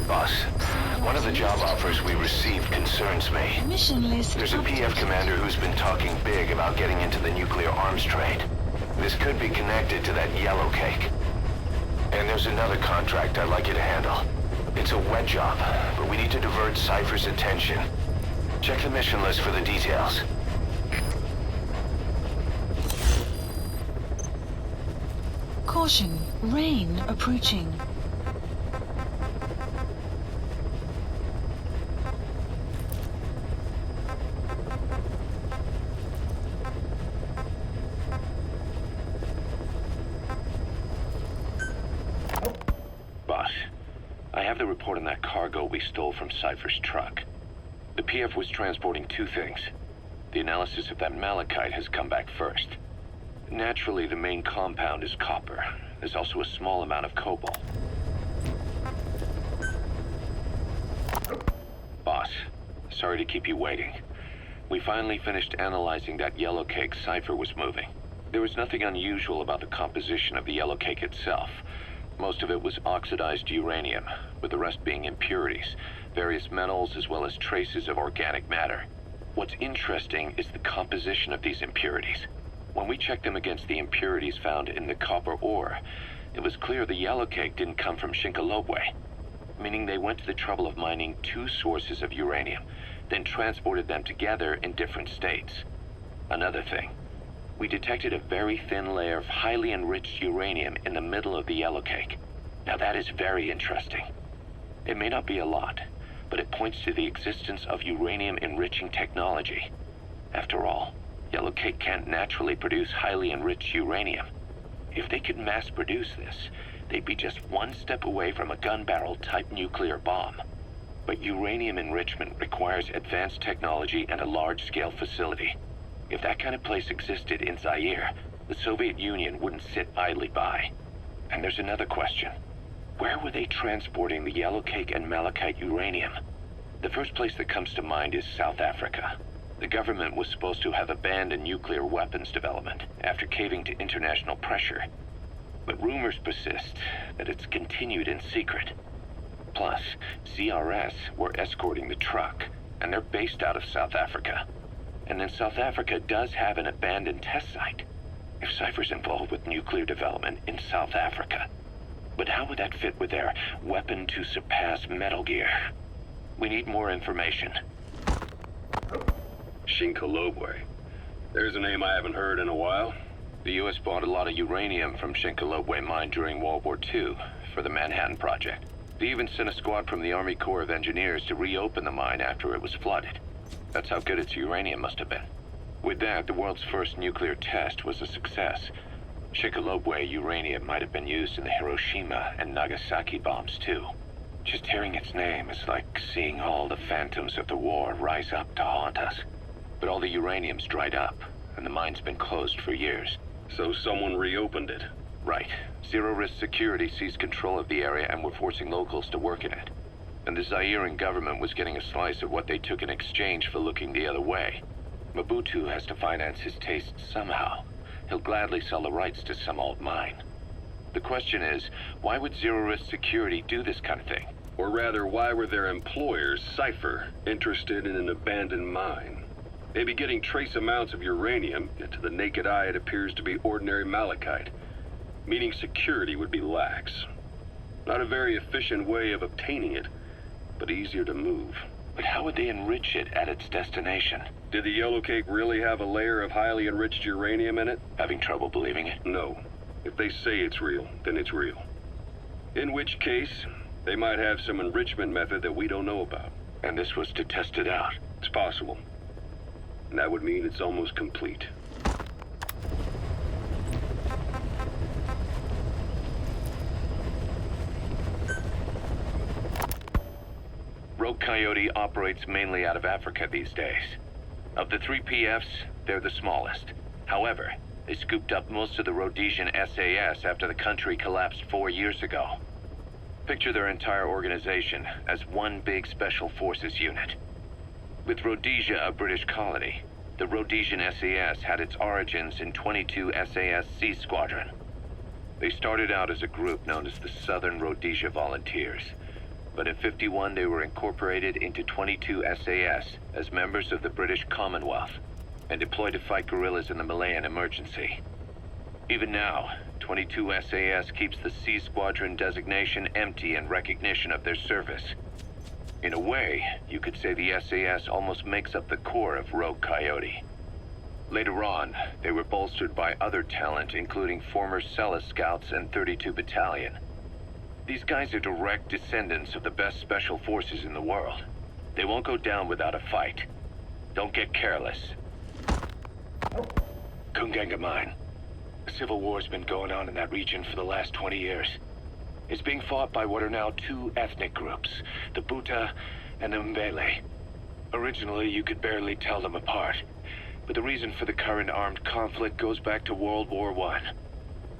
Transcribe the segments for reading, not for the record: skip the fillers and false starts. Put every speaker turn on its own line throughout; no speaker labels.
Boss, one of the job offers we received concerns me.
Mission list.
There's a PF commander who's been talking big about getting into the nuclear arms trade. This could be connected to that yellow cake. And there's another contract I'd like you to handle. It's a wet job, but we need to divert Cypher's attention. Check the mission list for the details.
Caution, rain approaching.
Boss, I have the report on that cargo we stole from Cypher's truck. The PF was transporting two things. The analysis of that malachite has come back first. Naturally, the main compound is copper. There's also a small amount of cobalt. Boss, sorry to keep you waiting. We finally finished analyzing that yellow cake Cypher was moving. There was nothing unusual about the composition of the yellow cake itself. Most of it was oxidized uranium, with the rest being impurities, various metals, as well as traces of organic matter. What's interesting is the composition of these impurities. When we checked them against the impurities found in the copper ore, it was clear the yellow cake didn't come from Shinkolobwe, meaning they went to the trouble of mining two sources of uranium, then transported them together in different states. Another thing, we detected a very thin layer of highly enriched uranium in the middle of the yellow cake. Now that is very interesting. It may not be a lot, but it points to the existence of uranium-enriching technology. After all, yellow cake can't naturally produce highly enriched uranium. If they could mass produce this, they'd be just one step away from a gun barrel type nuclear bomb. But uranium enrichment requires advanced technology and a large-scale facility. If that kind of place existed in Zaire, the Soviet Union wouldn't sit idly by. And there's another question. Where were they transporting the yellow cake and malachite uranium? The first place that comes to mind is South Africa. The government was supposed to have abandoned nuclear weapons development after caving to international pressure. But rumors persist that it's continued in secret. Plus, CRS were escorting the truck, and they're based out of South Africa. And then South Africa does have an abandoned test site. If Cypher's involved with nuclear development in South Africa. But how would that fit with their weapon to surpass Metal Gear? We need more information.
Shinkolobwe. There's a name I haven't heard in a while.
The U.S. bought a lot of uranium from Shinkolobwe mine during World War II for the Manhattan Project. They even sent a squad from the Army Corps of Engineers to reopen the mine after it was flooded. That's how good its uranium must have been. With that, the world's first nuclear test was a success. Shinkolobwe uranium might have been used in the Hiroshima and Nagasaki bombs too. Just hearing its name is like seeing all the phantoms of the war rise up to haunt us. But all the uranium's dried up, and the mine's been closed for years.
So someone reopened it.
Right. Zero-risk security seized control of the area and were forcing locals to work in it. And the Zairean government was getting a slice of what they took in exchange for looking the other way. Mobutu has to finance his taste somehow. He'll gladly sell the rights to some old mine. The question is, why would zero-risk security do this kind of thing?
Or rather, why were their employers, Cypher, interested in an abandoned mine? Maybe getting trace amounts of uranium, yet to the naked eye it appears to be ordinary malachite, meaning security would be lax. Not a very efficient way of obtaining it, but easier to move.
But how would they enrich it at its destination?
Did the yellow cake really have a layer of highly enriched uranium in it?
Having trouble believing it?
No. If they say it's real, then it's real. In which case, they might have some enrichment method that we don't know about.
And this was to test it out?
It's possible. And that would mean it's almost complete.
Rogue Coyote operates mainly out of Africa these days. Of the 3 PFs, they're the smallest. However, they scooped up most of the Rhodesian SAS after the country collapsed 4 years ago. Picture their entire organization as one big special forces unit. With Rhodesia a British colony, the Rhodesian SAS had its origins in 22 SAS Sea Squadron. They started out as a group known as the Southern Rhodesia Volunteers. but in '51 they were incorporated into 22 SAS as members of the British Commonwealth and deployed to fight guerrillas in the Malayan emergency. Even now, 22 SAS keeps the C Squadron designation empty in recognition of their service. In a way, you could say the SAS almost makes up the core of Rogue Coyote. Later on, they were bolstered by other talent, including former Celis Scouts and 32 Battalion. These guys are direct descendants of the best special forces in the world. They won't go down without a fight. Don't get careless. Kungenga Mine. A civil war's been going on in that region for the last 20 years. It's being fought by what are now two ethnic groups, the Buta and the Mbele. Originally, you could barely tell them apart, but the reason for the current armed conflict goes back to World War I.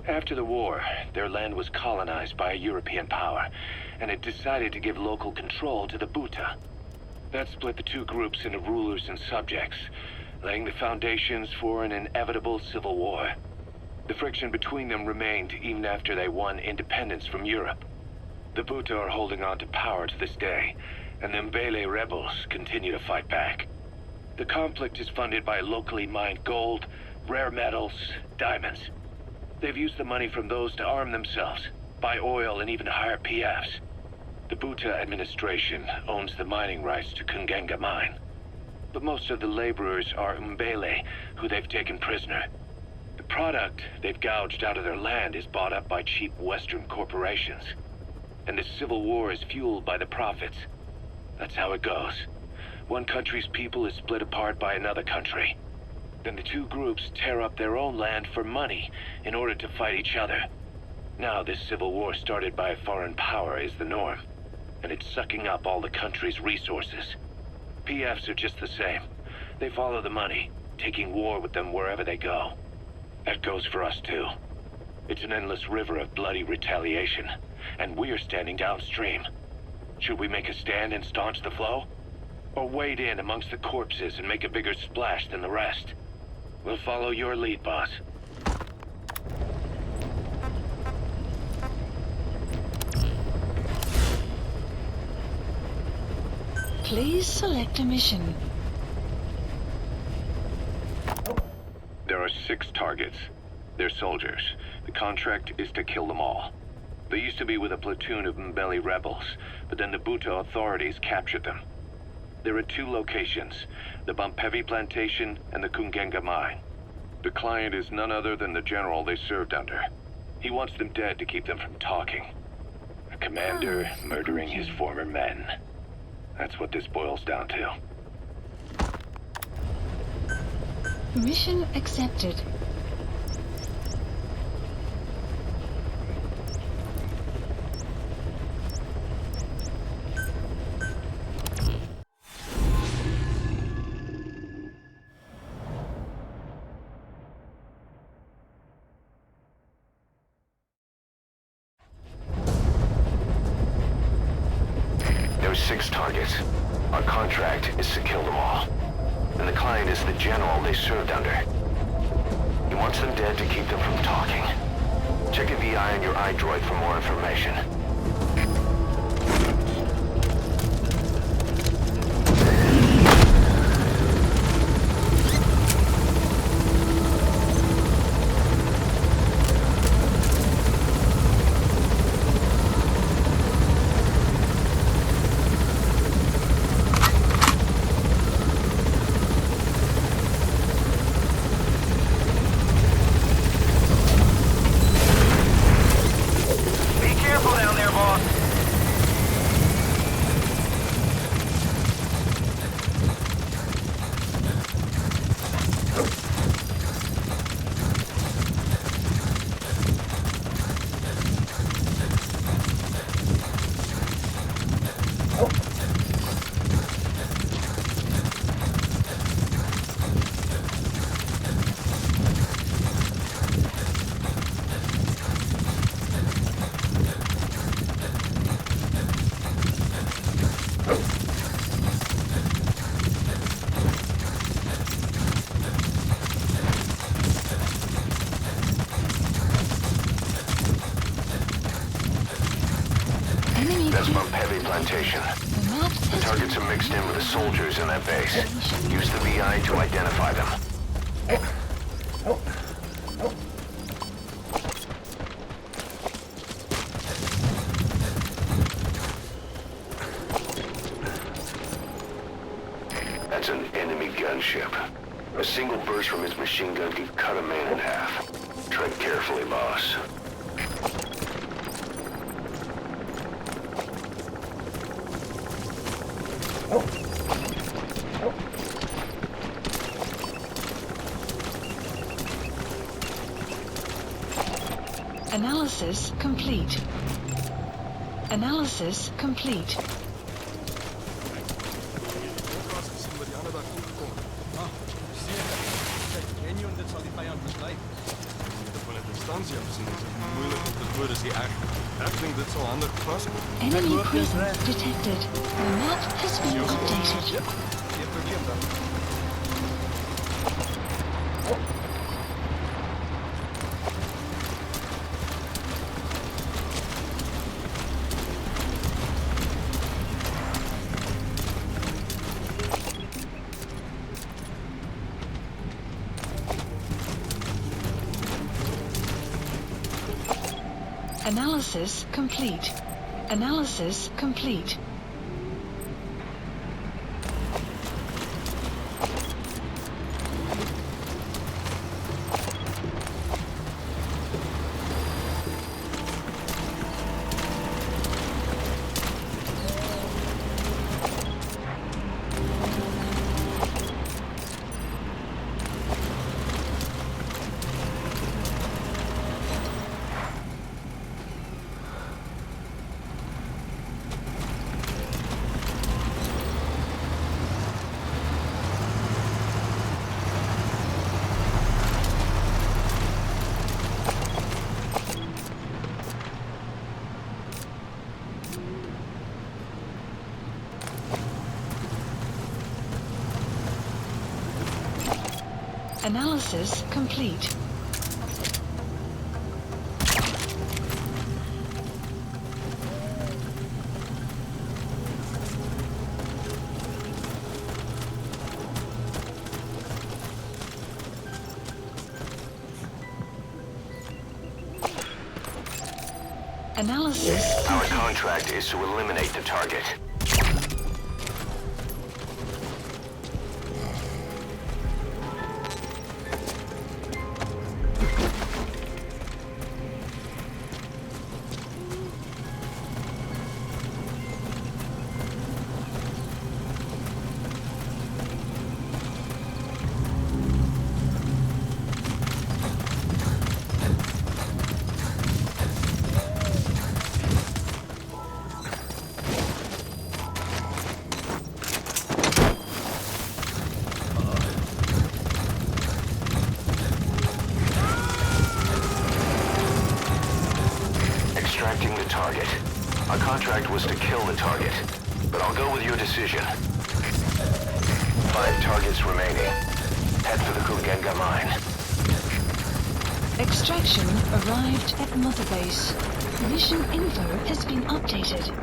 After the war, their land was colonized by a European power, and it decided to give local control to the Buta. That split the two groups into rulers and subjects, laying the foundations for an inevitable civil war. The friction between them remained even after they won independence from Europe. The Buta are holding on to power to this day, and the Mbele rebels continue to fight back. The conflict is funded by locally mined gold, rare metals, diamonds. They've used the money from those to arm themselves, buy oil, and even hire PFs. The Buta administration owns the mining rights to Kungenga Mine. But most of the laborers are Mbele, who they've taken prisoner. The product they've gouged out of their land is bought up by cheap Western corporations. And the civil war is fueled by the profits. That's how it goes. One country's people is split apart by another country. Then the two groups tear up their own land for money in order to fight each other. Now this civil war started by a foreign power is the norm, and it's sucking up all the country's resources. PFs are just the same. They follow the money, taking war with them wherever they go. That goes for us too. It's an endless river of bloody retaliation, and we're standing downstream. Should we make a stand and staunch the flow? Or wade in amongst the corpses and make a bigger splash than the rest? We'll follow your lead, boss.
Please select a mission.
There are 6 targets. They're soldiers. The contract is to kill them all. They used to be with a platoon of Mbele rebels, but then the Buta authorities captured them. There are 2 locations, the Bumpevi Plantation and the Kungenga Mine. The client is none other than the general they served under. He wants them dead to keep them from talking. A commander murdering his former men. That's what this boils down to.
Mission accepted.
There's 6 targets. Our contract is to kill them all. And the client is the general they served under. He wants them dead to keep them from talking. Check a VI on your iDroid for more information. Down there,
Enemy
That's
presence.
Bumpheavy Plantation.
The map
The
has
targets
been
are mixed in with the soldiers in that base. Use the VI to identify them. That's an enemy gunship. A single burst from its machine gun can cut a man in half. Tread carefully, boss.
Analysis complete. Analysis complete. Enemy presence detected. The map has been updated. Analysis complete. Analysis complete. Analysis complete. Analysis
Our
complete.
contract is to eliminate the target. Extracting the target. Our contract was to kill the target, but I'll go with your decision. 5 targets remaining. Head for the Kugenga mine.
Extraction arrived at Mother Base. Mission info has been updated.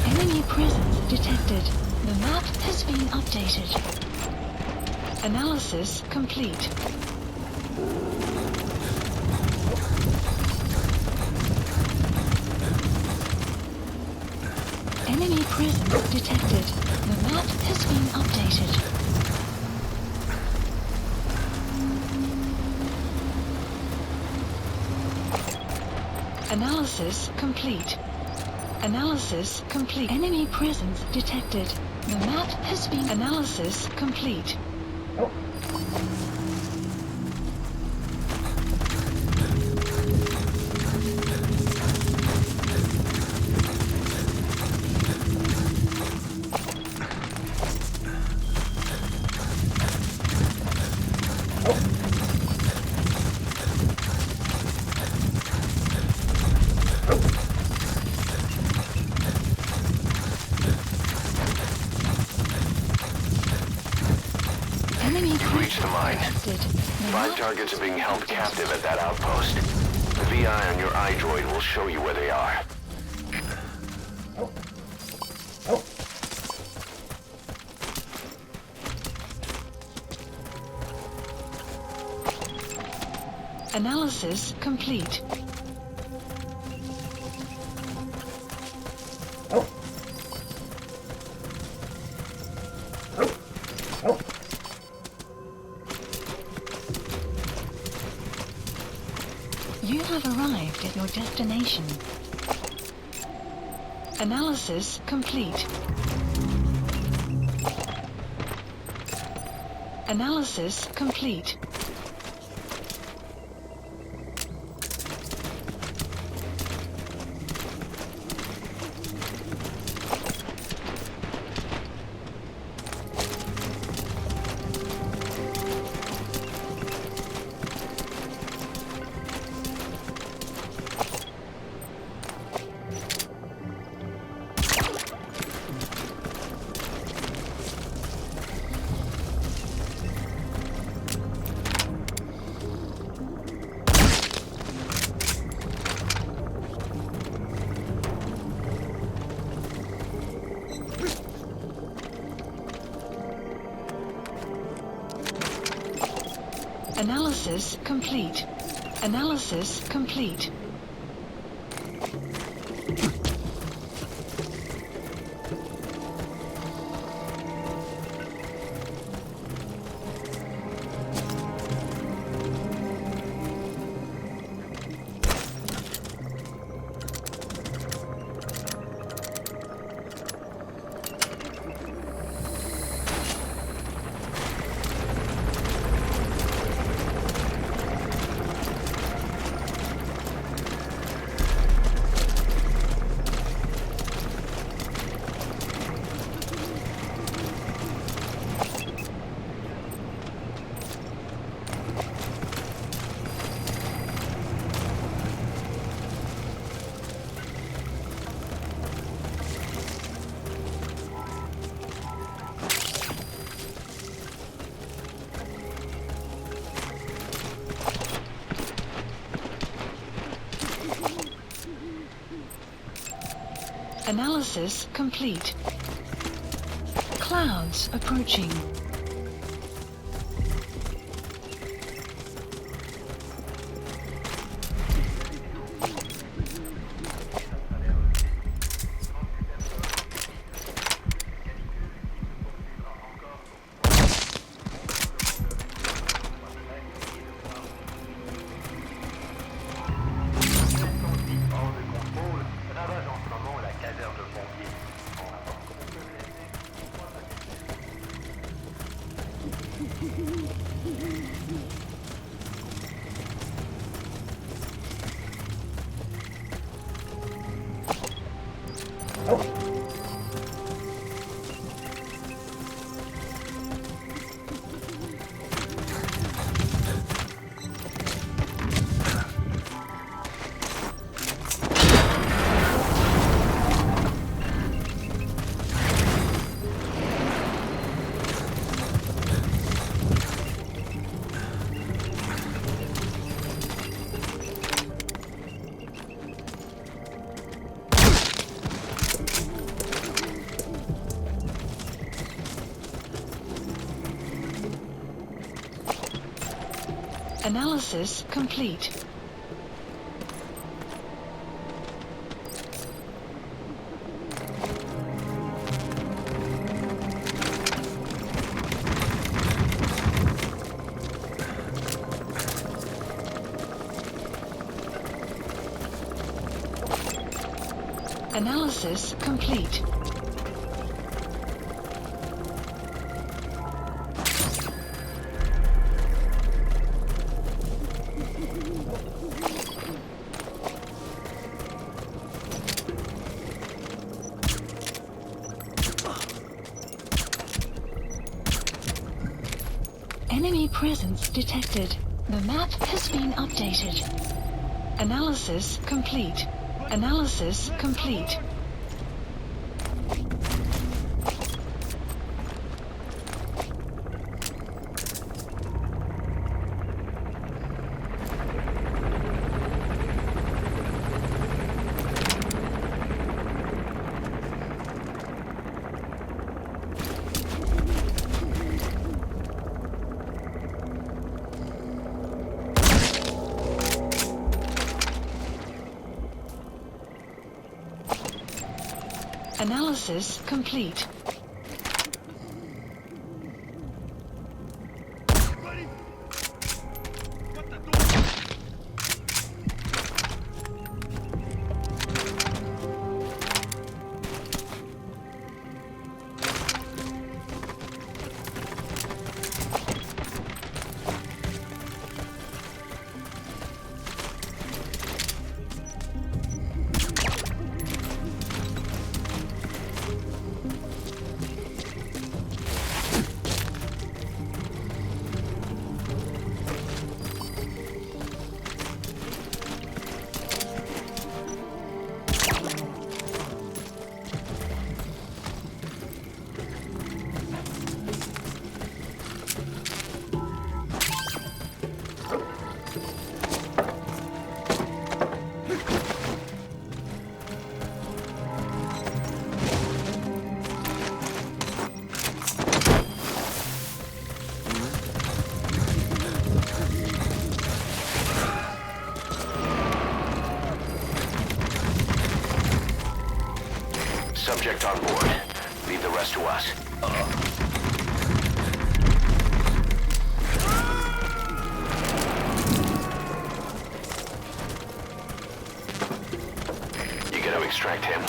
Enemy presence detected. The map has been updated. Analysis complete. Enemy presence detected. The map has been updated. Analysis complete. Analysis complete. Enemy presence detected. The map has been analysis complete.
You've reached the mine. 5 targets are being held captive at that outpost. The VI on your iDroid will show you where they are.
Analysis complete. You have arrived at your destination. Analysis complete. Analysis complete. Analysis complete. Analysis complete. Analysis complete. Clouds approaching. Analysis complete. Analysis complete. Enemy presence detected. The map has been updated. Analysis complete. Analysis complete. Analysis complete.
Subject on board. Leave the rest to us. You gotta extract him.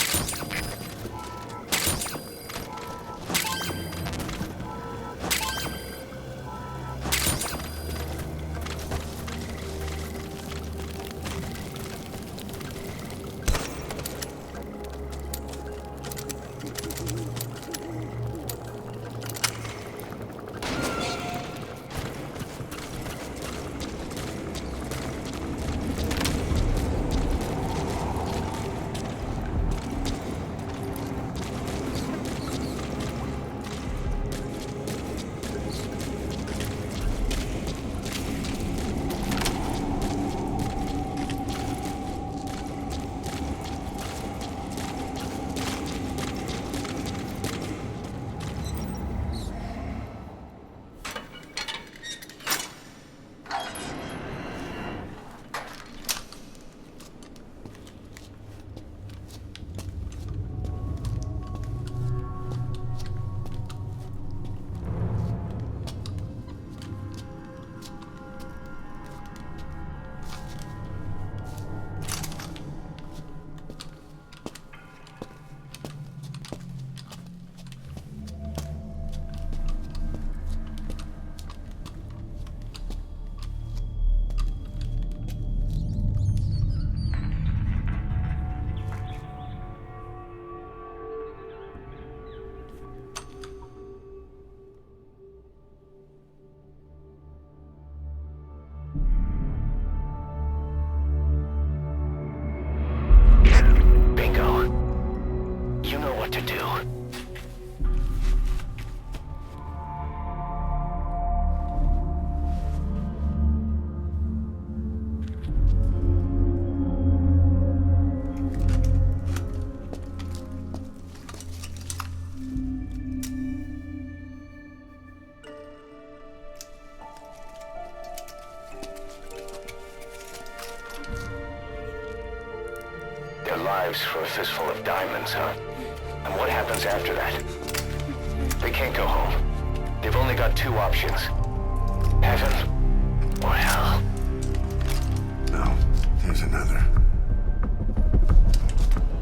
lives for a fistful of diamonds, huh? And what happens after that? They can't go home. They've only got two options. Heaven or hell.
No, there's another.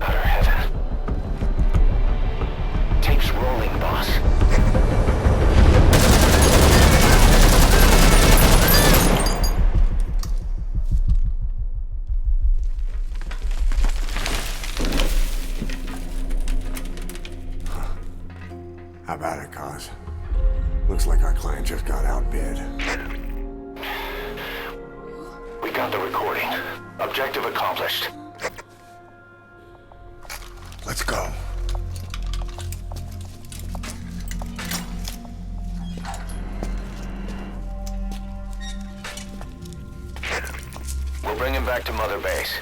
Utter heaven. Tape's rolling, boss.
How about it, Cos? Looks like our client just got outbid.
We got the recording. Objective accomplished.
Let's go.
We'll bring him back to Mother Base.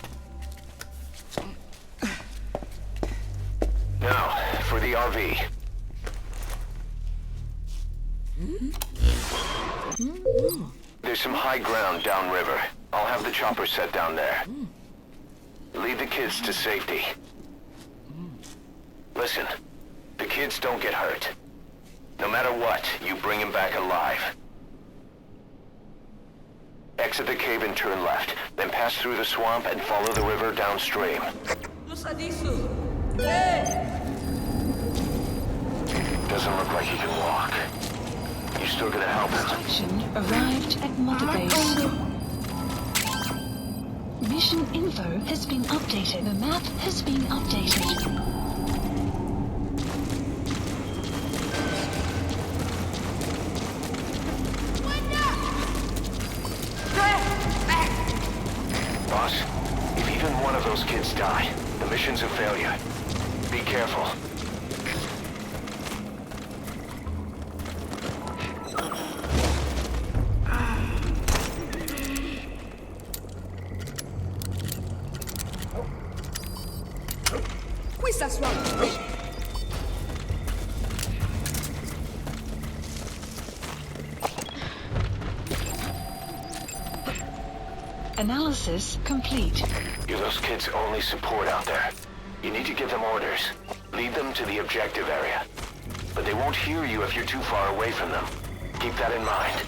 Now, for the RV. There's some high ground downriver. I'll have the chopper set down there. Lead the kids to safety. Listen, the kids don't get hurt. No matter what, you bring him back alive. Exit the cave and turn left, then pass through the swamp and follow the river downstream. Doesn't look like he can walk. You still gonna help him?
Instruction arrived at Mother Base. Mission info has been updated. The map has been updated.
Boss, if even one of those kids die, the mission's a failure. Be careful.
Qui sta suonando.
Analysis complete.
You're those kids' only support out there. You need to give them orders. Lead them to the objective area. But they won't hear you if you're too far away from them. Keep that in mind.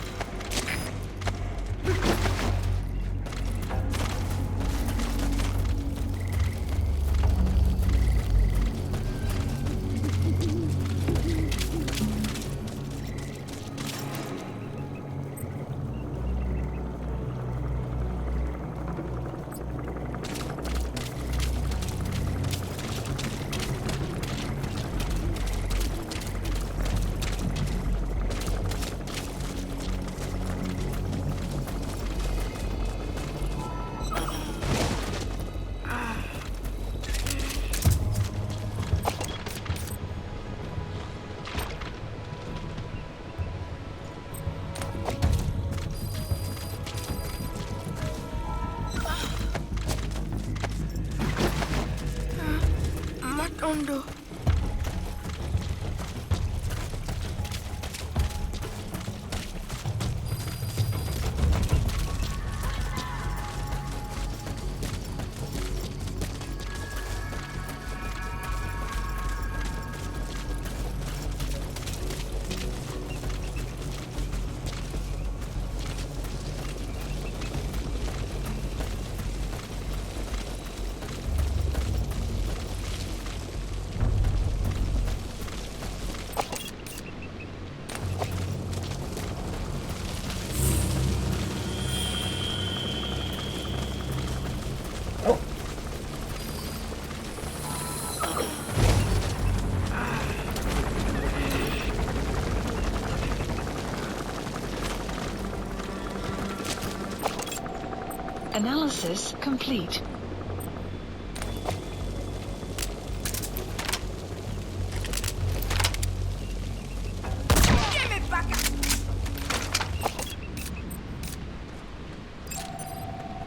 Matondo.
Analysis complete.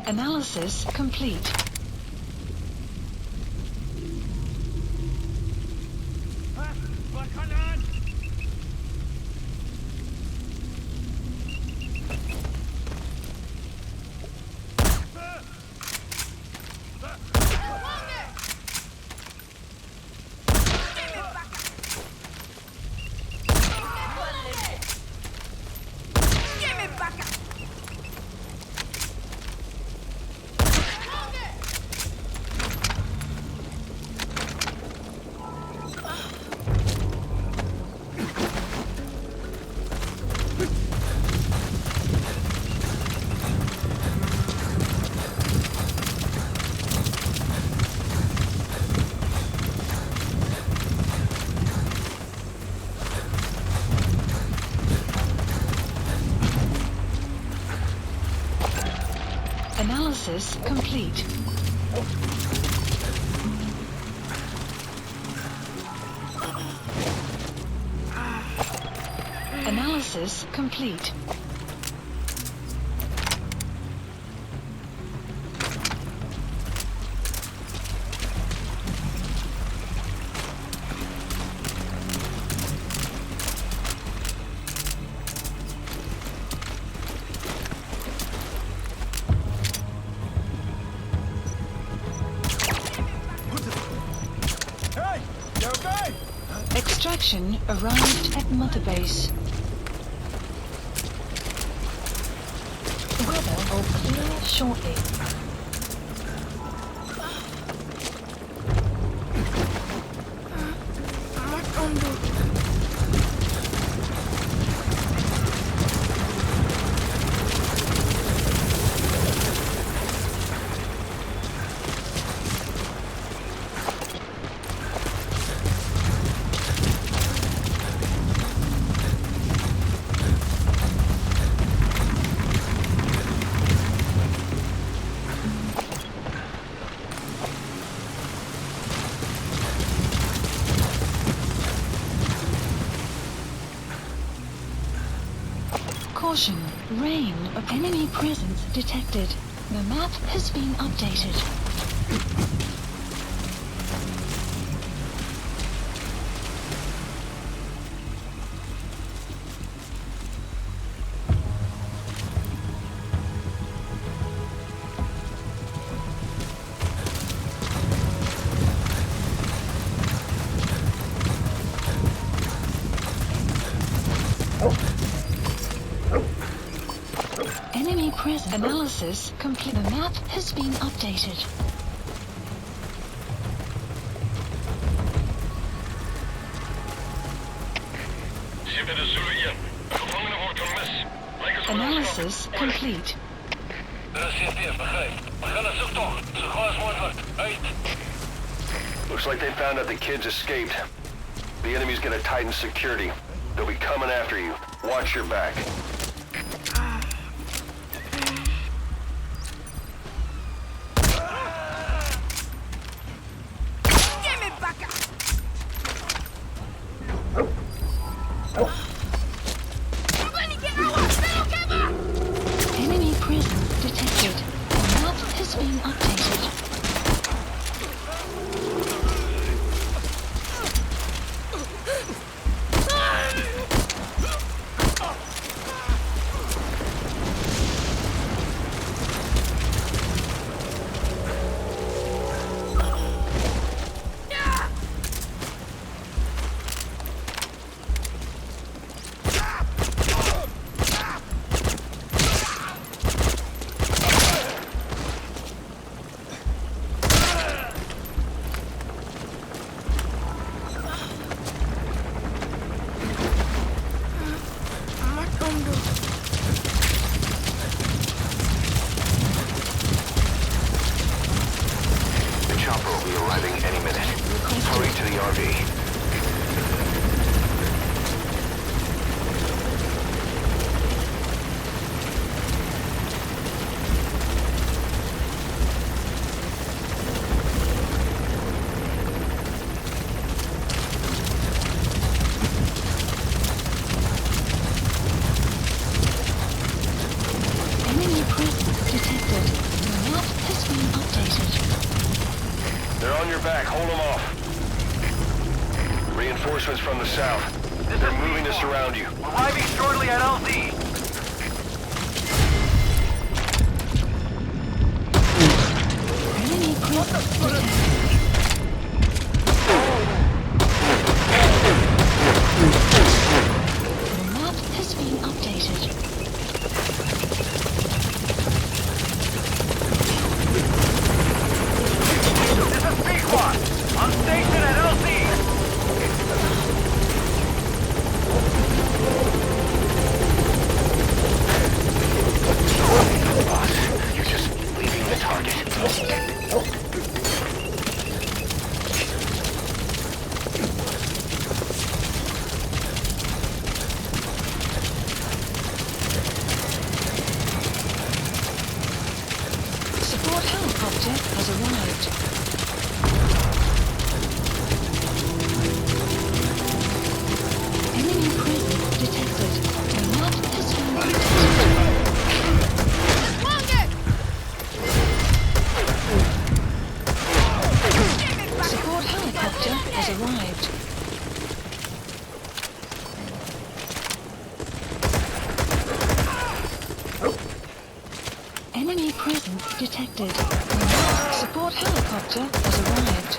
Analysis complete. Analysis complete. Analysis complete. Extraction arrived at Mother Base. The weather will clear shortly. Caution, rain of enemy presence detected. The map has been updated. Enemy presence analysis complete. The map has been updated. Analysis complete.
Looks like they found out the kids escaped. The enemy's gonna tighten security. They'll be coming after you. Watch your back.
Enemy presence detected. The map has been updated.
The chopper will be arriving any minute. Hurry to the RV.
Enemy presence detected. The map has been updated.
They're on your back. Hold them off. Reinforcements from the south. They're moving to surround you.
Arriving shortly at LZ.
Enemy presence detected. The map has been updated.
This is Pequot. On station at LZ.
Boss, you're just leaving the target.
Support helicopter has arrived. Enemy presence detected. The map has been detected. Support helicopter has arrived. Enemy presence detected. Support helicopter has arrived.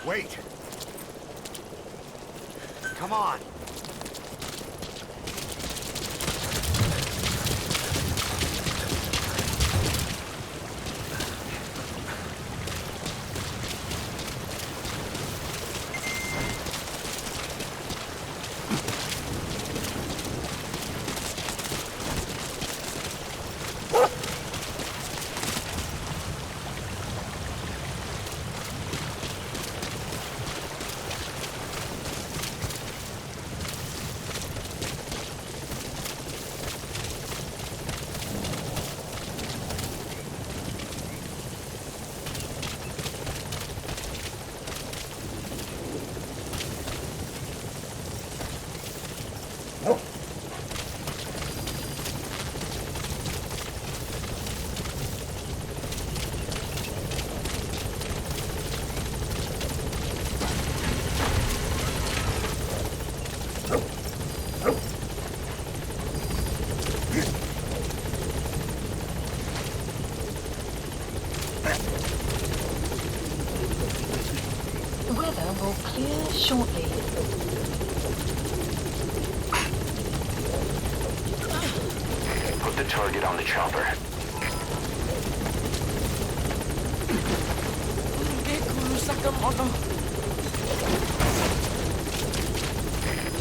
Wait! Come on!
Weather will clear shortly.
Put the target on the chopper.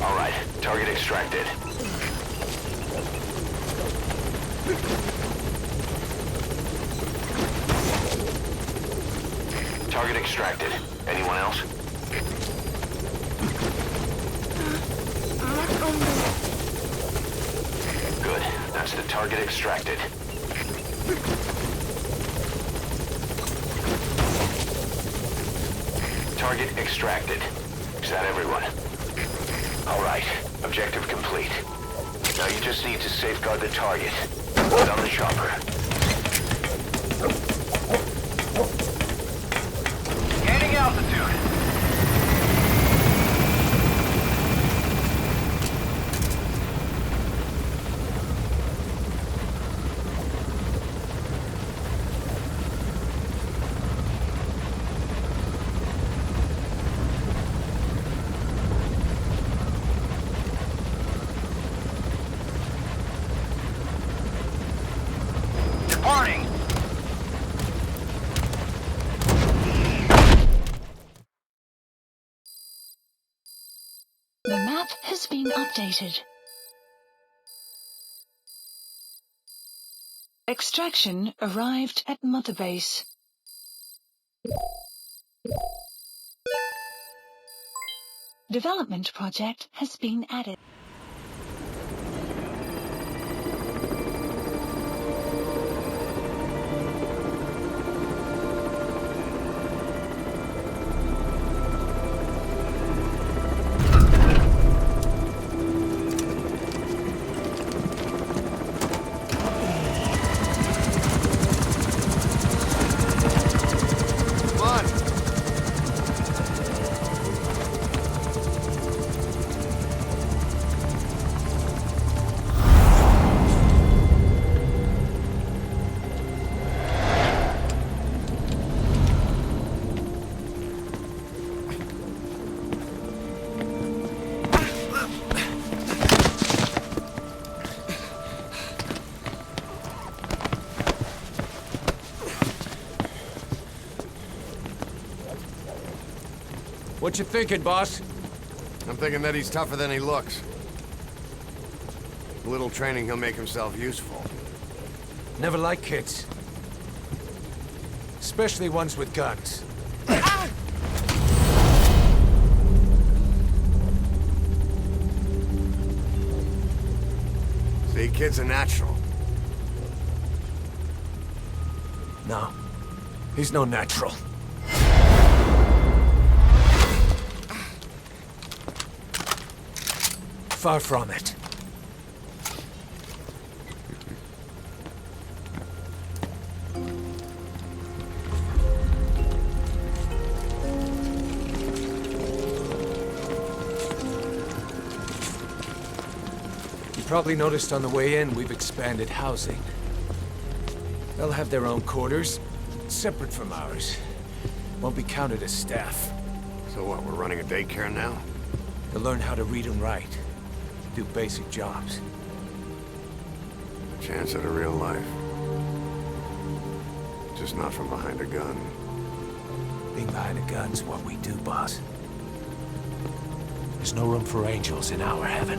All right, target extracted. Target extracted. Anyone else? Good. That's the target extracted. Target extracted. Is that everyone? All right. Objective complete. Now you just need to safeguard the target. Get on the chopper.
Gaining altitude. Departing.
The map has been updated. Extraction arrived at Mother Base. Development project has been added.
What you thinking, boss?
I'm thinking that he's tougher than he looks. A little training, he'll make himself useful.
Never like kids. Especially ones with guns.
See, kid's a natural.
No. He's no natural. Far from it. You probably noticed on the way in, we've expanded housing. They'll have their own quarters, separate from ours. Won't be counted as staff.
So what, we're running a daycare now?
They'll learn how to read and write. Do basic jobs.
A chance at a real life. Just not from behind a gun.
Being behind a gun's what we do, boss. There's no room for angels in our heaven.